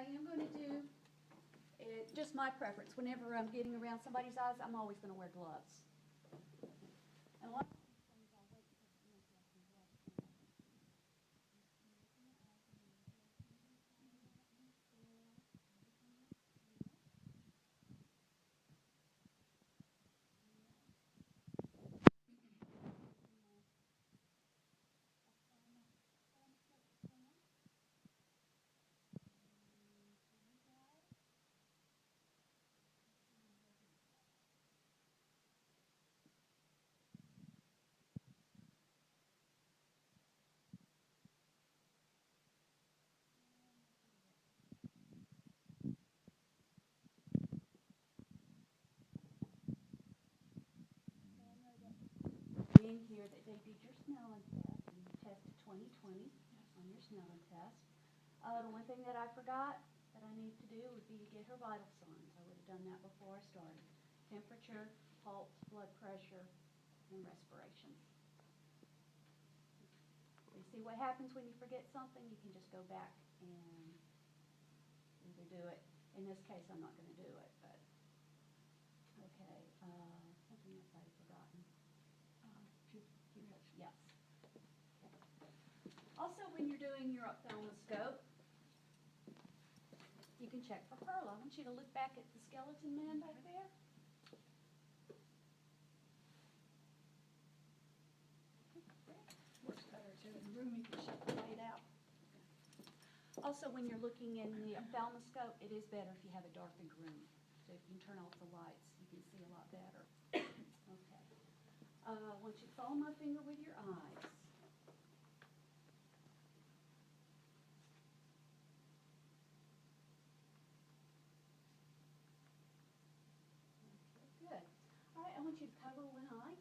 I am going to do, just my preference, whenever I'm getting around somebody's eyes, I'm always going to wear gloves. And a lot of things I'll wait till the end so I can gloves. In here that they did your Snellen test, and you tested 20/20 on your Snellen test. The one thing that I forgot that I need to do would be to get her vital signs. I would have done that before I started. Temperature, pulse, blood pressure, and respiration. You see what happens when you forget something? You can just go back and either do it. In this case, I'm not going to do it, but okay. Something else I'd forgotten. Yes. Okay. Also, when you're doing your ophthalmoscope, you can check for pearl. I want you to look back at the skeleton man back there. Works better too in the room, you can shut the light out. Also, when you're looking in the ophthalmoscope, it is better if you have a darkened room. So if you can turn off the lights, you can see a lot better. Okay. I want you to follow my finger with your eyes. Okay, good. All right, I want you to cover one eye.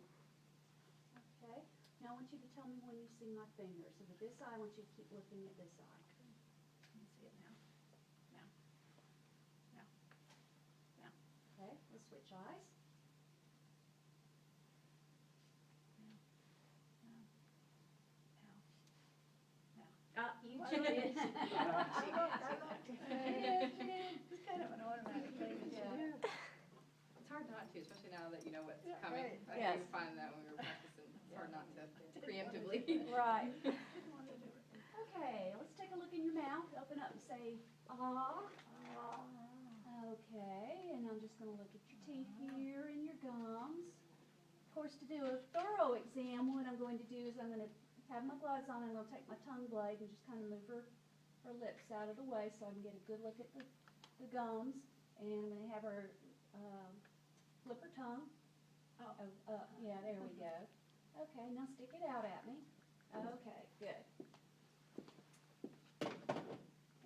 Okay. Now I want you to tell me when you see my finger. So with this eye, I want you to keep looking at this eye. Can you see it now? Now. Now. Now. Okay, let's switch eyes. Now. You Well, did it. She looked. It's kind of an automatic thing that you do. It's hard not to, especially now that you know what's Yeah, coming. right. I Yes. do find that when we were practicing, it's hard not to Didn't preemptively. want to do it. Right. Didn't want to do it. Okay, let's take a look in your mouth. Open up and say, ah. Ah. Okay, and I'm just going to look at your teeth here and your gums. Of course, to do a thorough exam, what I'm going to do is I'm going to have my gloves on. I'm going to take my tongue blade and just kind of move her lips out of the way so I can get a good look at the gums. And I'm going to have her flip her tongue. Oh. Yeah, there we go. Okay, now stick it out at me. Okay, good.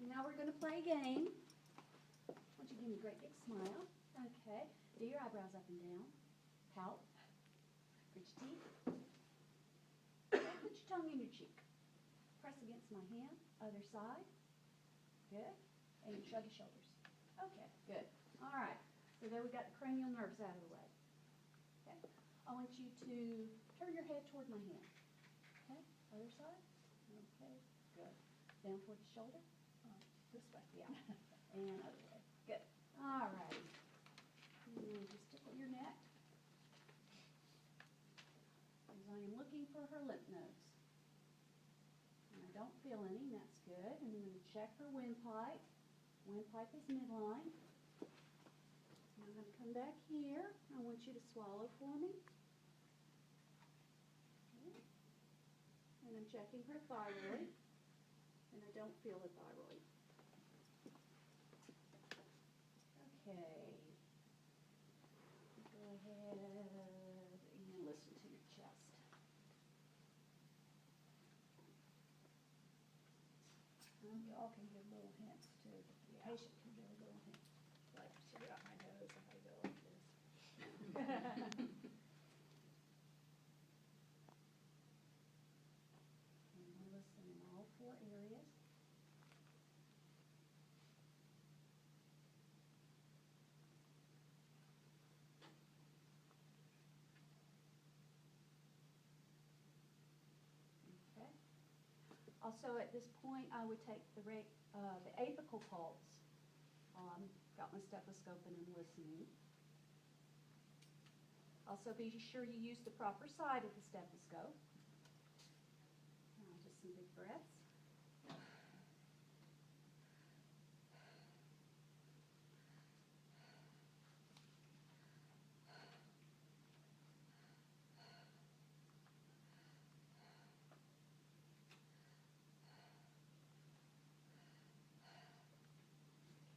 And now we're going to play a game. Why don't you give me a great big smile? Okay. Do your eyebrows up and down. Pout. Grit your teeth. Okay, put your tongue in your cheek. Press against my hand. Other side. Good. And shrug your shoulders. Okay, good. All right. So there we got the cranial nerves out of the way. Okay. I want you to turn your head toward my hand. Okay. Other side. Okay. Good. Down toward the shoulder. This way. Yeah. And other way. Good. All right. Just tickle your neck. Because I am looking for her lymph nodes. And I don't feel any, and that's good. And I'm going to check her windpipe. Windpipe is midline. And I'm going to come back here. I want you to swallow for me. Okay. And I'm checking her thyroid. And I don't feel a thyroid. Okay. Go ahead and listen to your chest. Y'all can give little hints too. The patient can give a little hint. Like, she got my nose if I go like this. And we'll listen in all 4 areas. Okay. Also, at this point, I would take the apical pulse Got my stethoscope in and listening. Also, be sure you use the proper side of the stethoscope. Now, just some big breaths.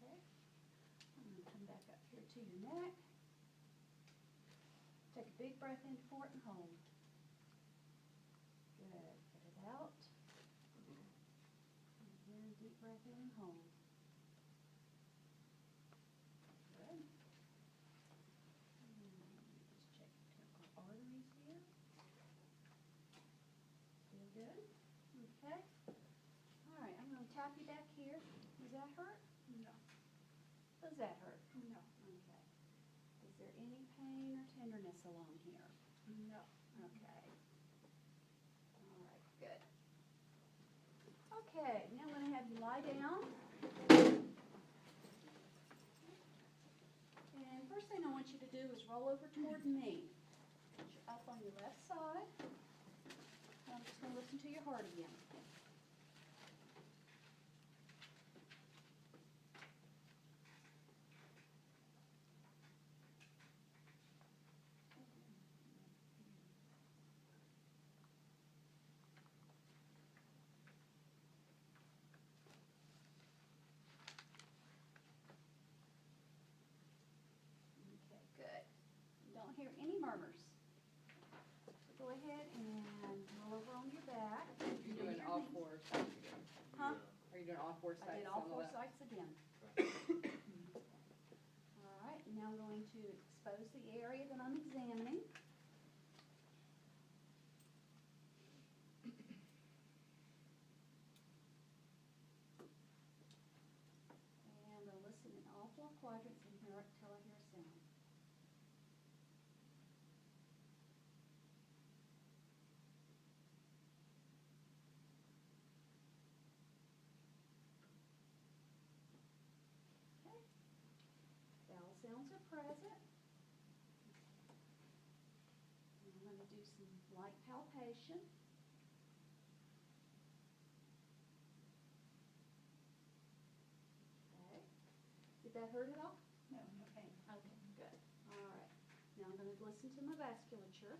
Okay. I'm going to come back up here to your neck. Take a big breath in for it and hold. Good. Get it out. Again, deep breath in and hold. Good. Just check our arteries here. Feel good? Okay. All right, I'm going to tap you back here. Does that hurt? No. Does that hurt? No. Okay. Is there any pain or tenderness along here? No. Okay. All right, good. Okay, now I'm going to have you lie down. And first thing I want you to do is roll over toward me. You're up on your left side. And I'm just going to listen to your heart again. Okay, good. Don't hear any murmurs. So go ahead and roll over on your back. You're Bend doing your all knees. four sides again. Huh? Are you doing all four sides? I did all on the four left? sides again. All right, now I'm going to expose the area that I'm examining. And I'm going to listen in all four quadrants and hear it till I hear a sound. Okay. Vowel sounds are present. And I'm going to do some light palpation. Okay. Did that hurt at all? No, no pain. Okay, good. All right. Now I'm going to listen to my vasculature.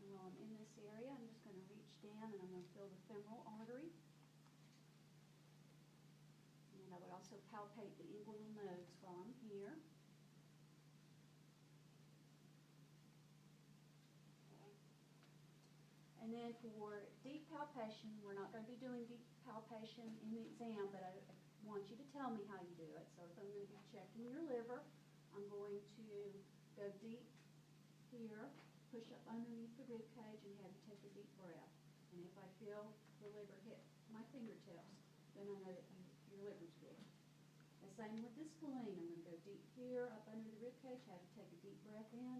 And while I'm in this area, I'm just going to reach down and I'm going to feel the femoral artery. And I would also palpate the inguinal nodes while I'm here. Okay. And then for deep palpation, we're not going to be doing deep palpation in the exam, but I want you to tell me how you do it. So if I'm going to be checking your liver, I'm going to go deep here, push up underneath the rib cage, and have you take a deep breath. And if I feel the liver hit my fingertips, then I know that your liver's good. The same with the spleen. I'm going to go deep here, up under the rib cage, have you take a deep breath in,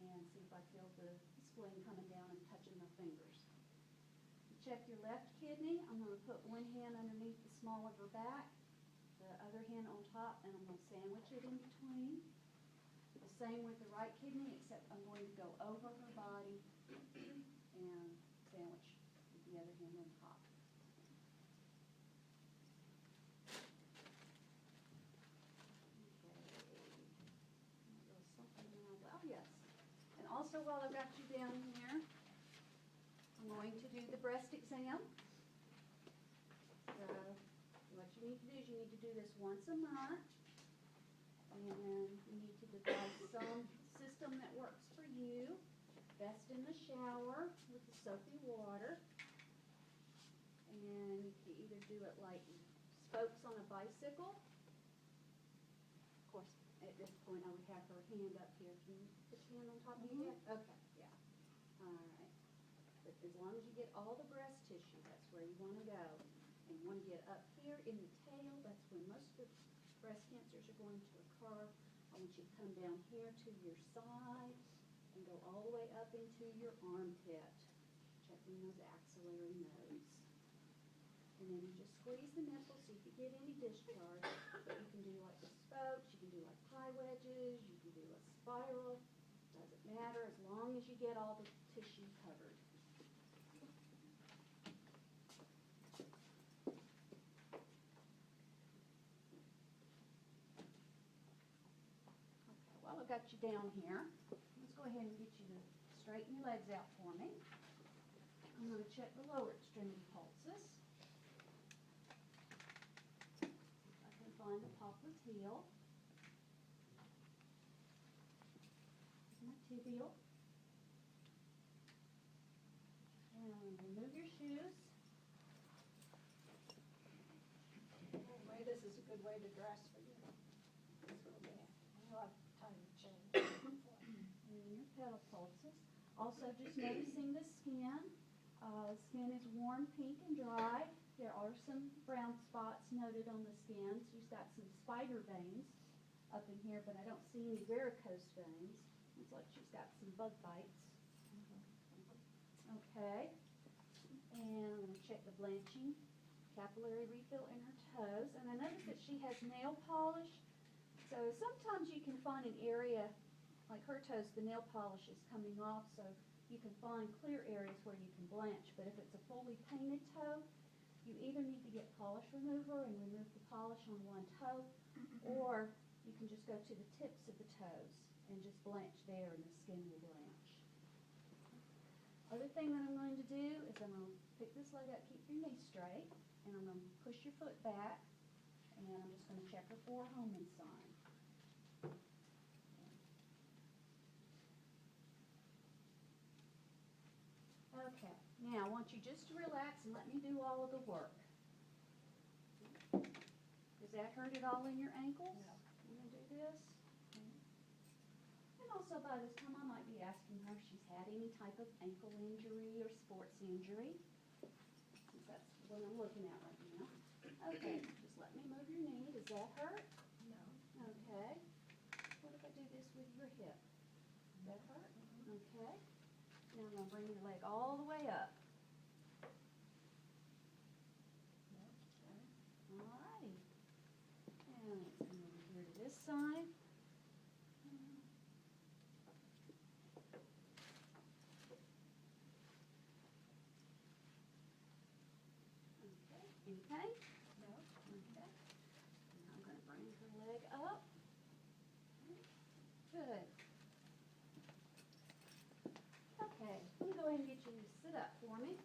and see if I feel the spleen coming down and touching my fingers. To check your left kidney, I'm going to put one hand underneath the small of her back, the other hand on top, and I'm going to sandwich it in between. The same with the right kidney, except I'm going to go over her body and sandwich with the other hand on top. Oh, yes. And also, while I've got you down here, I'm going to do the breast exam. So, what you need to do is you need to do this once a month. And you need to devise some system that works for you. Best in the shower with the soapy water. And you can either do it like spokes on a bicycle. Of course, this point, I would have her hand up here. Can you put your hand on top of your head? Okay, yeah. All right. But as long as you get all the breast tissue, that's where you want to go. And you want to get up here in the tail, that's when most of the breast cancers are going to occur. I want you to come down here to your side and go all the way up into your armpit, checking those axillary nodes. And then you just squeeze the nipple, see if you get any discharge. But you can do like the spokes, you can do like pie wedges, you can do a spiral. Doesn't matter as long as you get all the tissue covered. Okay, well, I've got you down here. Let's go ahead and get you to straighten your legs out for me. I'm going to check the lower extremity pulses. I can find the poplite's heel. My tibial. And remove your shoes. Ray, this is a good way to dress for you. This little band. You'll have time to change. And your pedal pulses. Also, just noticing the skin. Skin is warm, pink, and dry. There are some brown spots noted on the skin. She's got some spider veins up in here, but I don't see any varicose veins. Looks like she's got some bug bites. Okay. And I'm going to check the blanching capillary refill in her toes. And I notice that she has nail polish. So sometimes you can find an area, like her toes, the nail polish is coming off, so you can find clear areas where you can blanch. But if it's a fully painted toe, you either need to get polish remover and remove the polish on one toe, or you can just go to the tips of the toes and just blanch there and the skin will blanch. Other thing that I'm going to do is I'm going to pick this leg up, keep your knee straight, and I'm going to push your foot back, and I'm just going to check her for a Homan sign. Okay, now I want you just to relax and let me do all of the work. Does that hurt at all in your ankles? No. You going to do this? And also by this time I might be asking her if she's had any type of ankle injury or sports injury, since that's what I'm looking at right now. Okay, just let me move your knee. Does that hurt? No. Okay. What if I do this with your hip? Does that hurt? Okay. Now I'm going to bring your leg all the way up. Alrighty. And let's come over here to this side. Okay. Any pain? No. Okay. Now I'm going to bring her leg up. Good. Okay, let me go ahead and get you to sit up for me.